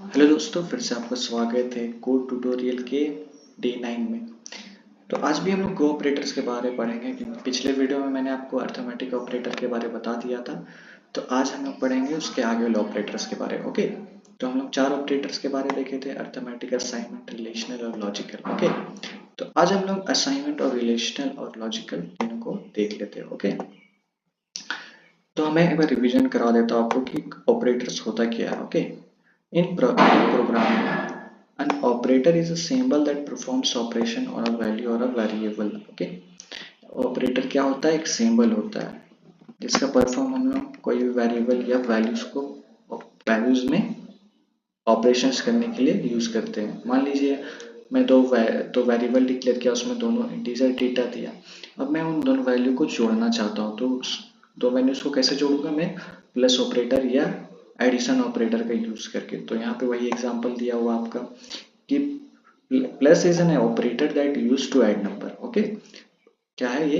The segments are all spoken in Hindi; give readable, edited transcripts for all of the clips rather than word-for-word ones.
हेलो दोस्तों, फिर से आपका स्वागत है कोड ट्यूटोरियल के डे 9 में। तो आज भी हम लोग गो ऑपरेटर्स के बारे में पढ़ेंगे क्योंकि पिछले वीडियो में मैंने आपको अर्थमेटिक ऑपरेटर के बारे में बता दिया था। तो आज हम लोग पढ़ेंगे उसके आगे वाले ऑपरेटर्स के बारे में। ओके, तो हम लोग 4 ऑपरेटर्स के बारे में देखे थे, अर्थमेटिक, असाइनमेंट, रिलेशनल और लॉजिकल। ओके, तो आज हम लोग असाइनमेंट और रिलेशनल और लॉजिकल तीनों को देख लेते हैं। ओके, तो मैं एक बार रिवीजन करा देता हूँ आपको कि ऑपरेटर्स होता क्या है। Okay, in programming, an operator is a symbol that performs operation on a value or a variable. Okay, operator क्या होता है? एक सिंबल होता है जिसका परफॉर्म हम लोग कोई भी वेरिएबल या वैल्यूज में ऑपरेशंस करने के लिए यूज करते हैं। मान लीजिए मैं दो वेरिएबल डिक्लेयर किया, उसमें दोनों इंटीजर डेटा दिया। अब मैं उन दोनों वैल्यू को जोड़ना चाहता हूँ, तो उस दो वैल्यूज को कैसे जोड़ूंगा? मैं प्लस ऑपरेटर या एडिशन ऑपरेटर का यूज करके। तो यहाँ पे वही एग्जांपल दिया हुआ आपका कि plus is an operator that use to add number. Okay, क्या है ये?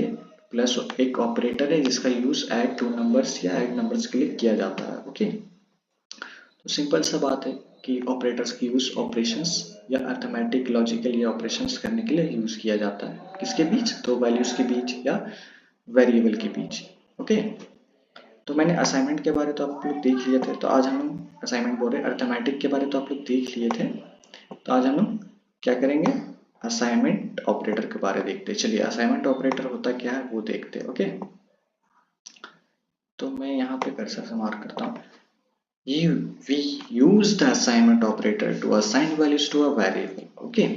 प्लस एक ऑपरेटर है जिसका यूज ऐड टू नंबर्स या ऐड नंबर्स के लिए किया जाता है। ओके, तो सिंपल सा बात है कि ऑपरेटर्स की यूज ऑपरेशंस या अर्थमेटिक, लॉजिकल या ऑपरेशंस करने के लिए यूज किया जाता है। किसके बीच? दो वैल्यूज के बीच या वेरिएबल के बीच। ओके, तो मैंने असाइनमेंट के बारे तो आप लोग देख लिए थे, तो आज हम लोग असाइनमेंट बोल रहे हैं। अर्थमेटिक के बारे तो आप लोग देख लिए थे, तो आज हम लोग क्या करेंगे? असाइनमेंट ऑपरेटर के बारे देखते हैं। चलिए, असाइनमेंट ऑपरेटर होता क्या है वो देखते हैं। ओके, तो मैं यहाँ पे कर्सर से मार्क करता हूँ। We use the assignment operator to assign values to a variable. Okay,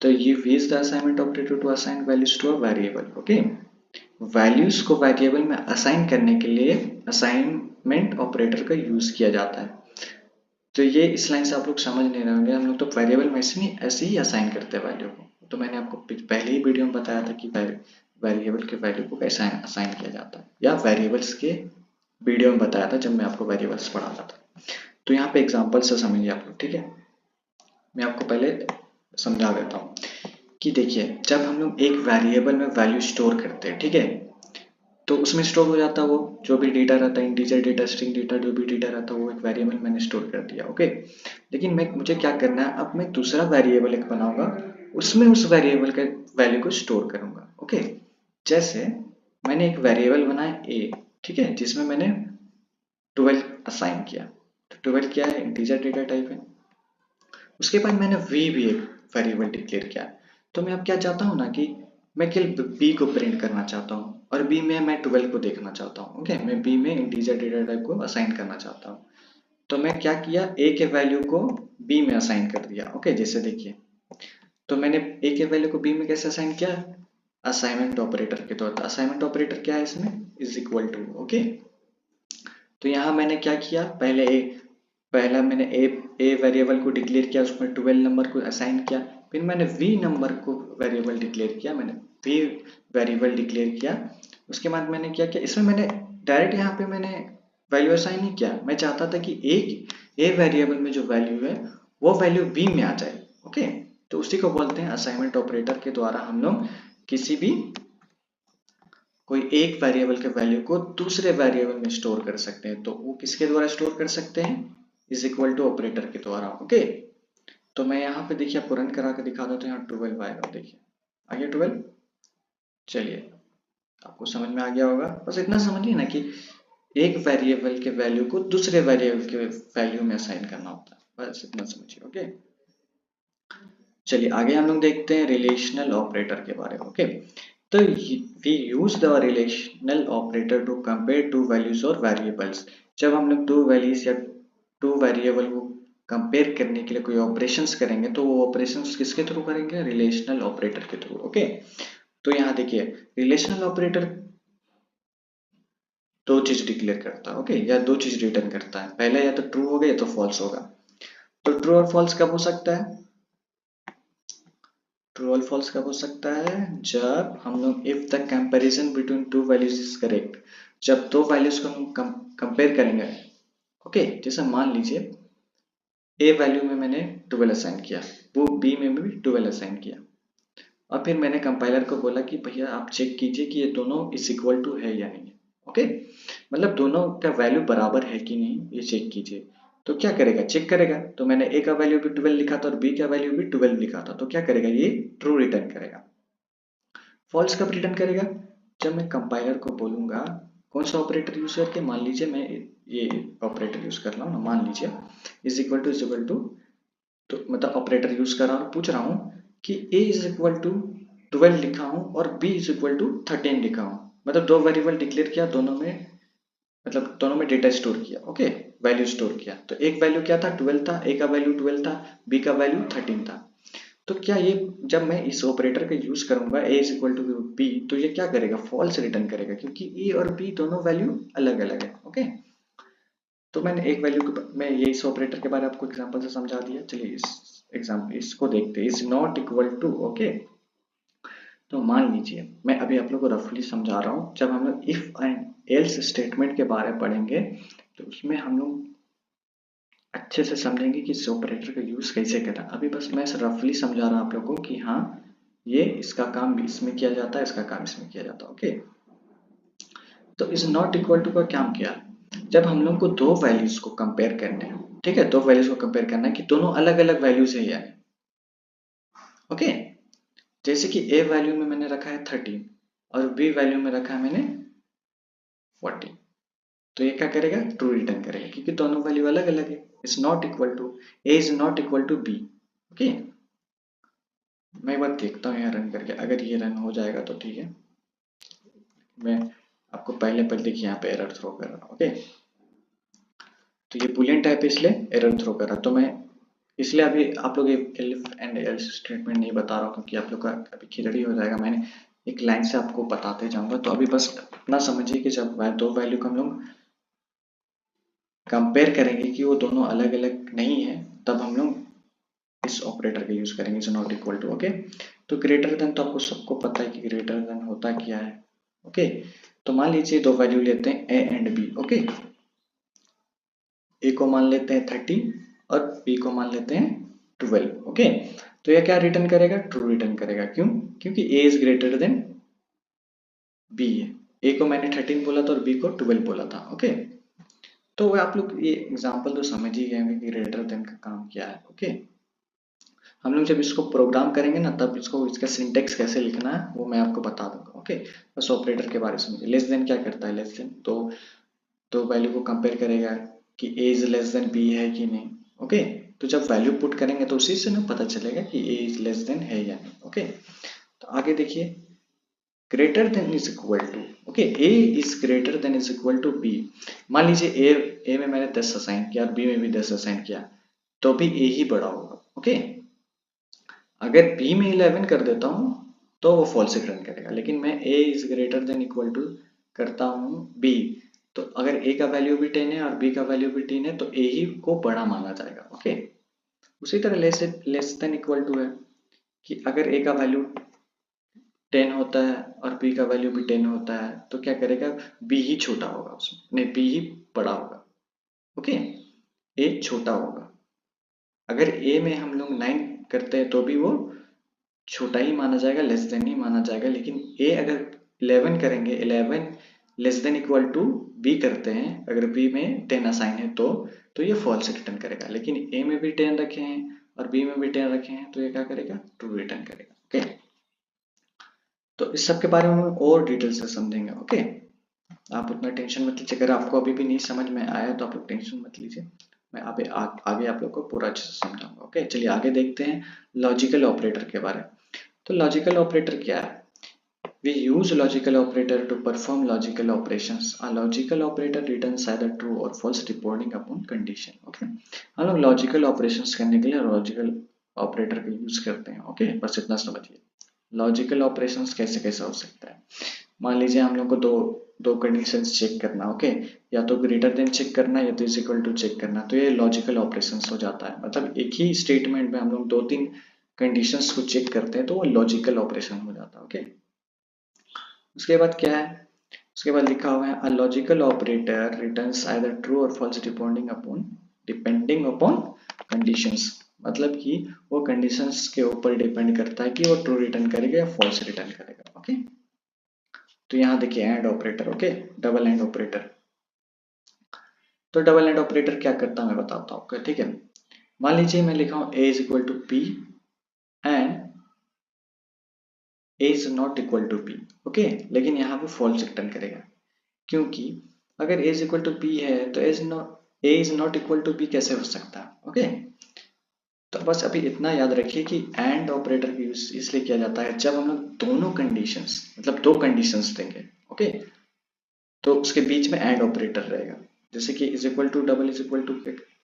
तो you use the assignment operator to assign values to a variable. Okay, values को वेरिएबल में असाइन करने के लिए असाइनमेंट ऑपरेटर का यूज किया जाता है। तो ये इस लाइन से आप लोग समझ नहीं रहे होंगे, हम लोग तो वेरिएबल में ऐसे ही असाइन करते हैं वैल्यू को। तो मैंने आपको पहले ही वीडियो में बताया था कि वेरिएबल के वैल्यू को कैसे असाइन किया जाता है, या वेरिएबल्स के वीडियो में बताया था जब मैं आपको वेरिएबल्स पढ़ाता था। तो यहाँ पे एग्जांपल से समझिए आप लोग। ठीक है, मैं आपको पहले समझा देता हूँ कि देखिए, जब हम लोग एक वेरिएबल में वैल्यू स्टोर करते हैं, ठीक है, तो उसमें स्टोर हो जाता है वो जो भी डेटा रहता है, इंटीजर डेटा, स्ट्रिंग डेटा, जो भी डेटा रहता है वो एक वेरिएबल मैंने स्टोर कर दिया। ओके, लेकिन मुझे क्या करना है? अब मैं दूसरा वेरिएबल एक बनाऊंगा, उसमें उस वेरिएबल के वैल्यू को स्टोर करूंगा। ओके, जैसे मैंने एक वेरिएबल बनाया ए, ठीक है, जिसमें मैंने 12 असाइन किया। तो 12 क्या है? इंटीजर डेटा टाइप है। उसके बाद मैंने वी भी एक वेरिएबल डिक्लेयर किया। तो मैं अब क्या चाहता हूँ ना कि मैं केवल बी को प्रिंट करना चाहता हूँ और बी में मैं 12 को देखना चाहता हूँ। ओके, मैं बी में इंटीजर डेटा टाइप को असाइन करना चाहता हूँ। तो मैं क्या किया? ए के वैल्यू को बी में असाइन कर दिया। ओके, जैसे देखिए, तो मैंने ए के वैल्यू को बी में कैसे असाइन किया? असाइनमेंट ऑपरेटर के तौर पर। असाइनमेंट ऑपरेटर क्या है इसमें? Is equal to. ओके, तो यहाँ मैंने क्या किया? पहला मैंने ए वेरिएबल को डिक्लेयर किया, उसमें 12 नंबर को असाइन किया। फिर मैंने वी नंबर को वेरिएबल डिक्लेयर किया, मैंने वी वेरिएबल डिक्लेयर किया। उसके बाद मैंने क्या किया? इसमें मैंने डायरेक्ट यहाँ पे मैंने वैल्यू असाइन नहीं किया। मैं चाहता था कि एक ए वेरिएबल में जो वैल्यू है वो वैल्यू बी में आ जाए। ओके, तो उसी को बोलते हैं असाइनमेंट ऑपरेटर के द्वारा हम लोग किसी भी कोई एक वेरिएबल के वैल्यू को दूसरे वेरिएबल में स्टोर कर सकते हैं। तो वो किसके द्वारा स्टोर कर सकते हैं? इज इक्वल टू ऑपरेटर के द्वारा। ओके, तो मैं यहाँ पे देखिए आपको रन करा के दिखा दो, तो यहाँ 12 आएगा। देखिए आ गया 12। चलिए, आपको समझ में आ गया होगा। बस इतना समझिए ना कि एक वेरिएबल के वैल्यू को दूसरे वेरिएबल के वैल्यू में असाइन करना होता है, बस इतना समझिए। ओके, चलिए आगे हम लोग देखते हैं रिलेशनल ऑपरेटर के बारे में। ओके, तो we use the relational operator to compare two values or variables। जब हम लोग दो वैल्यूज या टू वेरिएबल को कंपेयर करने के लिए कोई ऑपरेशंस करेंगे, तो वो ऑपरेशंस किसके थ्रू करेंगे? रिलेशनल ऑपरेटर के थ्रू। ओके, तो यहाँ देखिए, रिलेशनल ऑपरेटर दो चीज डिक्लेयर करता है। ओके, या दो चीज रिटर्न करता है। पहले या तो ट्रू होगा या तो फॉल्स होगा। तो ट्रू और फॉल्स कब हो सकता है? ट्रू और फॉल्स कब हो सकता है? जब हम लोग if the comparison between two values is correct, जब दो वैल्यूज को हम कंपेयर करेंगे। ओके, जैसे मान लीजिए ए वैल्यू में मैंने 12 असाइन किया, वो बी में भी 12 असाइन किया, और फिर मैंने कंपाइलर को बोला कि भैया आप चेक कीजिए कि ये दोनों इज इक्वल टू है या नहीं है। ओके, मतलब दोनों का वैल्यू बराबर है कि नहीं, ये चेक कीजिए। तो क्या करेगा, चेक करेगा। तो मैंने ए का वैल्यू भी 12 लिखा था और बी का वैल्यू भी 12 लिखा था, तो क्या करेगा, ये ट्रू रिटर्न करेगा। फॉल्स कब रिटर्न करेगा, जब मैं कंपाइलर को बोलूंगा कौन सा ऑपरेटर यूज करके, मान लीजिए मैं ये ऑपरेटर यूज कर रहा हूँ ना, मान लीजिए इज इक्वल टू, तो मतलब ऑपरेटर यूज कर रहा हूँ, पूछ रहा हूँ कि a इज इक्वल टू 12 लिखा हूँ और b इज इक्वल टू 13 लिखा हूँ, मतलब दो वेरिएबल डिक्लेयर किया, दोनों में मतलब दोनों में डेटा स्टोर किया, ओके, वैल्यू स्टोर किया। तो एक वैल्यू क्या था, 12 था, a का वैल्यू 12 था, b का वैल्यू 13 था। तो क्या ये, जब मैं इस ऑपरेटर का यूज करूंगा a is equal to b, तो ये क्या करेगा, फॉल्स रिटर्न करेगा, क्योंकि a और b दोनों वैल्यू अलग अलग है, ओके। तो मैंने एक वैल्यू मैं ये इस ऑपरेटर के बारे में आपको एग्जांपल से समझा दिया। चलिए इस एग्जांपल इसको देखते हैं, is not equal to, okay. तो मान लीजिए मैं अभी आप लोग को रफली समझा रहा हूँ, जब हम लोग इफ एंड एल्स स्टेटमेंट के बारे में पढ़ेंगे तो उसमें हम लोग अच्छे से समझेंगे कि इस ऑपरेटर का यूज कैसे करना। अभी बस मैं रफली समझा रहा हूँ आप लोगों को कि हाँ ये इसका काम इसमें किया जाता है, इसका काम इसमें किया जाता है, ओके। तो इज नॉट इक्वल टू का काम किया, जब हम लोग को दो वैल्यूज को कंपेयर करने हैं, ठीक है, दो वैल्यूज को कंपेयर करना है कि दोनों अलग अलग वैल्यूज है या नहीं, ओके। जैसे कि a वैल्यू में मैंने रखा है 13 और b वैल्यू में रखा है मैंने 40, तो ये क्या करेगा, ट्रू रिटर्न करेगा, क्योंकि दोनों वैल्यू अलग अलग है। Is not equal to, a is not equal to b, okay. मैं एक बार देखता हूँ यहाँ रन करके, अगर ये रन हो जाएगा तो ठीक है। मैं आपको पहले देखिए यहाँ पे एरर थ्रो कर रहा हूँ, ओके। तो ये बुलियन टाइप है इसलिए एरर थ्रो कर रहा, तो मैं इसलिए अभी आप लोग इफ एंड एल्स स्टेटमेंट नहीं बता रहा हूँ, क्योंकि आप लोग का अभी खिचड़ी हो जाएगा। मैंने एक लाइन से आपको बताते जाऊंगा, तो अभी बस इतना समझिए कि जब दो वैल्यू को हम लोग कंपेयर करेंगे कि वो दोनों अलग अलग नहीं है, तब हम लोग इस ऑपरेटर का यूज करेंगे, is not equal to, okay. तो ग्रेटर देन तो आपको सबको पता है कि ग्रेटर देन होता क्या है, ओके। तो मान लीजिए दो वैल्यू लेते हैं ए एंड बी, ओके। ए को मान लेते हैं 30 और बी को मान लेते हैं 12, ओके। तो यह क्या रिटर्न करेगा, ट्रू रिटर्न करेगा, क्यों, क्योंकि ए इज ग्रेटर देन बी है। ए को मैंने 13 बोला था और बी को 12 बोला था, ओके। तो आप लोग ये एग्जांपल तो समझ ही गए होंगे कि ग्रेटर देन का काम क्या है, ओके। हम लोग जब इसको प्रोग्राम करेंगे ना, तब इसको इसका सिंटेक्स कैसे लिखना है वो मैं आपको बता दूंगा, ओके। बस ऑपरेटर के बारे में समझिए। लेस देन क्या करता है, लेस देन तो वैल्यू को कंपेयर करेगा कि ए इज लेस देन बी है कि नहीं, ओके। तो जब वैल्यू पुट करेंगे तो उसी से ना पता चलेगा कि ए इज लेस देन है या नहीं, ओके। तो आगे देखिए, greater than is equal to, okay, A is greater than is equal to B. मान लीजिए ए में मैंने 10 असाइन किया और बी में भी 10 असाइन किया, तो भी ए ही बड़ा होगा, ओके। अगर बी में 11 कर देता हूँ तो वो फॉल्स रिटर्न करेगा, लेकिन मैं A is greater than equal to करता हूँ बी, तो अगर ए का वैल्यू भी 10 है और बी का वैल्यू भी 10 है तो ए ही को बड़ा माना जाएगा, ओके। उसी तरह लेस देन इक्वल टू है कि अगर ए का वैल्यू 10 होता है और बी का वैल्यू भी 10 होता है, तो क्या करेगा, बी ही छोटा होगा उसमें, नहीं बी ही बड़ा होगा, ओके। ए छोटा होगा। अगर ए में हम लोग 9 करते हैं तो भी वो छोटा ही माना जाएगा, लेस देन ही माना जाएगा। लेकिन ए अगर 11 करेंगे, 11 less than equal to B करते हैं, अगर बी में 10 असाइन है तो ये फॉल्स रिटर्न करेगा। लेकिन ए में भी 10 रखे हैं और बी में भी 10 रखे हैं, तो ये क्या करेगा, ट्रू रिटर्न करेगा, ओके। तो इस सब के बारे में हम और डिटेल से समझेंगे, ओके। आप उतना टेंशन मत लीजिए, अगर आपको अभी भी नहीं समझ में आया तो आप लोग टेंशन मत लीजिए, मैं आगे आप लोग को पूरा अच्छे से समझाऊंगा, ओके। चलिए आगे देखते हैं लॉजिकल ऑपरेटर के बारे में। तो लॉजिकल ऑपरेटर क्या है, we use logical operator to perform logical operations. A logical operator returns either true or false depending upon condition, okay। हम लोग लॉजिकल ऑपरेशंस करने के लिए लॉजिकल ऑपरेटर का यूज करते हैं, ओके। बस इतना समझिए लॉजिकल ऑपरेशंस कैसे कैसे हो सकता है। मान लीजिए हम लोग को दो कंडीशंस चेक करना, ओके। या तो ग्रेटर देन चेक करना या तो इज इक्वल टू चेक करना, तो ये लॉजिकल ऑपरेशंस हो जाता है। मतलब एक ही स्टेटमेंट में हम लोग दो तीन कंडीशंस को चेक करते हैं तो वो लॉजिकल ऑपरेशन हो जाता है, ओके। उसके बाद क्या है, उसके बाद लिखा हुआ है a logical operator returns either true और फॉल्स डिपेंडिंग अपॉन कंडीशंस। मतलब कि वो कंडीशंस के ऊपर डिपेंड करता है कि वो ट्रू रिटर्न करेगा या फॉल्स रिटर्न करेगा, ओके। तो यहाँ देखिए and operator, okay, double and operator. तो डबल एंड ऑपरेटर क्या करता है मैं बताता हूँ आपको, ठीक है। मान लीजिए मैं लिखा हूँ a is equal to p and a is not equal to p, okay, लेकिन यहाँ पे फॉल्स रिटर्न करेगा, क्योंकि अगर a is equal to p है तो a is not equal to p कैसे हो सकता है, ओके। तो बस अभी इतना याद रखिए कि एंड ऑपरेटर का यूज इसलिए किया जाता है जब हम लोग दोनों कंडीशंस, मतलब दो कंडीशंस देंगे, ओके, तो उसके बीच में एंड ऑपरेटर रहेगा। जैसे कि is equal to double is equal to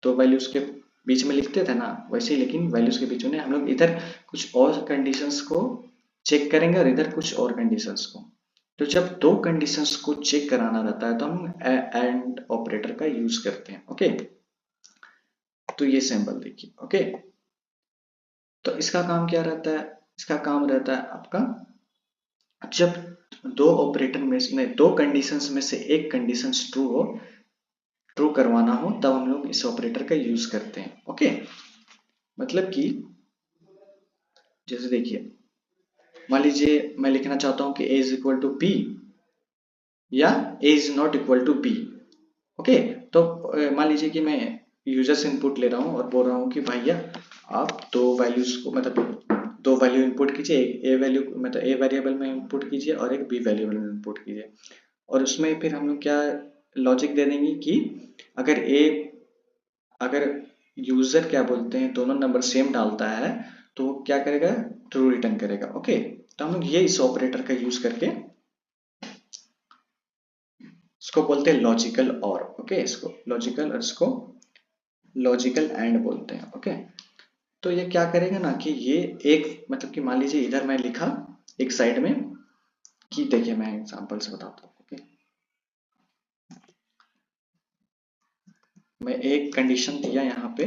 दो वैल्यूज के बीच में लिखते थे ना, वैसे ही लेकिन वैल्यूज के बीच में हम लोग इधर कुछ और कंडीशंस को चेक करेंगे और इधर कुछ और कंडीशंस को। तो जब दो कंडीशंस को चेक कराना रहता है तो हम एंड ऑपरेटर का यूज करते हैं, ओके। तो ये सिंबल देखिए, ओके। तो इसका काम क्या रहता है, इसका काम रहता है आपका जब दो ऑपरेटर में दो कंडीशंस में से एक कंडीशन ट्रू करवाना हो तब हम लोग इस ऑपरेटर का यूज करते हैं, ओके। मतलब कि जैसे देखिए मान लीजिए मैं लिखना चाहता हूं कि a is equal to b या a is not equal to b, okay. तो मान लीजिए कि मैं यूजर से इनपुट ले रहा हूं और बोल रहा हूं कि भैया आप दो वैल्यूज को, मतलब दो वैल्यू इनपुट कीजिए, ए वैल्यू मतलब ए वेरिएबल में इनपुट कीजिए और एक बी वेरिएबल में इनपुट कीजिए, और उसमें फिर हम लोग क्या लॉजिक दे देंगे कि अगर यूजर क्या बोलते हैं दोनों नंबर सेम डालता है तो वो क्या करेगा, ट्रू रिटर्न करेगा, ओके। तो हम लोग ये इस ऑपरेटर का यूज करके इसको बोलते हैं लॉजिकल और, ओके, इसको लॉजिकल और इसको लॉजिकल एंड बोलते हैं, ओके। तो ये क्या करेगा ना कि ये एक मतलब कि मान लीजिए इधर मैं लिखा एक साइड में कि देखिए मैं एग्जांपल से बताता हूँ, ओके। मैं एक कंडीशन दिया यहाँ पे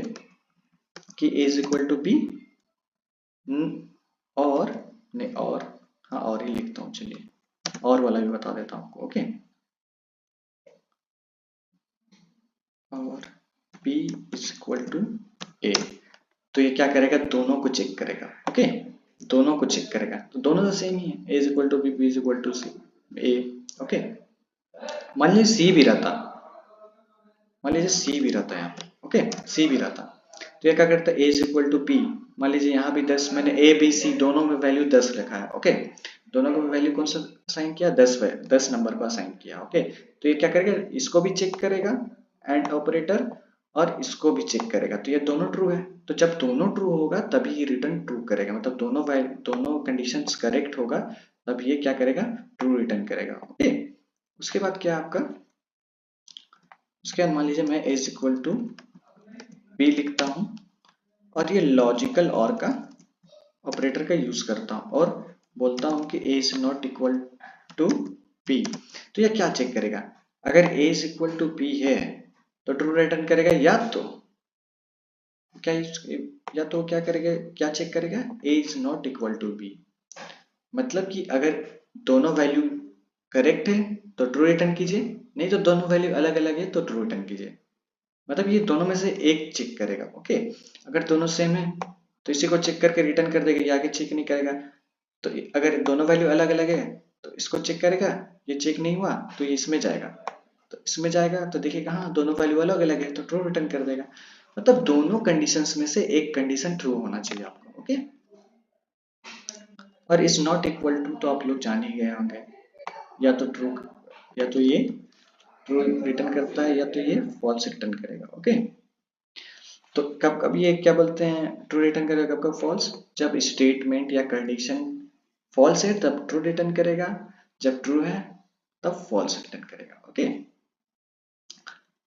कि a is equal to B और नहीं और हाँ और ही लिखता हूँ, चलिए और वाला भी बता देता हूँ आपको, ओके। और b is equal to a, तो ये क्या करेगा, दोनों को चेक करेगा, ओके, दोनों को चेक करेगा। तो दोनों तो सेम ही है, a is equal to b, b is equal to a, okay. मान लीजिए c भी रहता, मान लीजिए c भी रहता है यहाँ पे, ओके, c भी रहता, तो ये क्या करता है a is equal to p, मान लीजिए यहाँ भी 10, मैंने a b c दोनों में वैल्यू 10 रखा है, ओके, दोनों को वैल्यू कौन सा असाइन किया, 10 नंबर को असाइन किया, ओके। तो ये क्या करेगा, इसको भी चेक करेगा एंड ऑपरेटर और इसको भी चेक करेगा, तो ये दोनों ट्रू है। तो जब दोनों ट्रू होगा तभी ये रिटर्न ट्रू करेगा, मतलब दोनों कंडीशंस करेक्ट होगा तब ये क्या करेगा, ट्रू रिटर्न करेगा, ओके। उसके बाद क्या आपका, उसके बाद मान लीजिए मैं a is equal to b लिखता हूं और ये लॉजिकल और का ऑपरेटर का यूज करता हूं और बोलता हूं कि a is not equal to p। तो ये क्या चेक करेगा, अगर a is equal to p है तो ट्रू रिटर्न करेगा, या तो क्या करेगा, क्या चेक करेगा, a is not equal to b, मतलब कि अगर दोनों वैल्यू करेक्ट है तो ट्रू रिटर्न कीजिए, नहीं तो दोनों वैल्यू अलग अलग है तो ट्रू रिटर्न कीजिए, मतलब ये दोनों में से एक चेक करेगा, ओके। अगर दोनों सेम है तो इसी को चेक करके रिटर्न कर देगा, ये आगे चेक नहीं करेगा। तो अगर दोनों वैल्यू अलग अलग है तो इसको चेक करेगा, ये चेक नहीं हुआ तो ये इसमें जाएगा, तो इसमें जाएगा तो देखिएगा हाँ दोनों वैल्यू अलग अलग है तो ट्रू रिटर्न कर देगा। मतलब दोनों कंडीशंस में से एक कंडीशन ट्रू होना चाहिए आपको, ओके। और इज नॉट इक्वल टू तो आप लोग जान ही गए होंगे, या तो ट्रू, या तो ये ट्रू रिटर्न करता है या तो ये फॉल्स रिटर्न करेगा, ओके। तो कब कब ये क्या बोलते हैं, ट्रू रिटर्न करेगा, कब कब फॉल्स, जब स्टेटमेंट या कंडीशन फॉल्स है तब ट्रू रिटर्न करेगा, जब ट्रू है तब फॉल्स रिटर्न करेगा, ओके।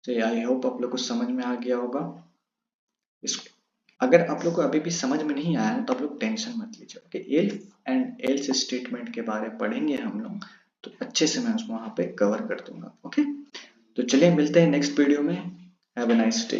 तो आई होप आप लोग को समझ में आ गया होगा। इस अगर आप लोग को अभी भी समझ में नहीं आया तो आप लोग टेंशन मत लीजिए, okay. If and else statement के बारे में पढ़ेंगे हम लोग तो अच्छे से मैं उसको वहां पे कवर कर दूंगा, ओके। तो चलिए मिलते हैं नेक्स्ट वीडियो में, हैव अ नाइस डे।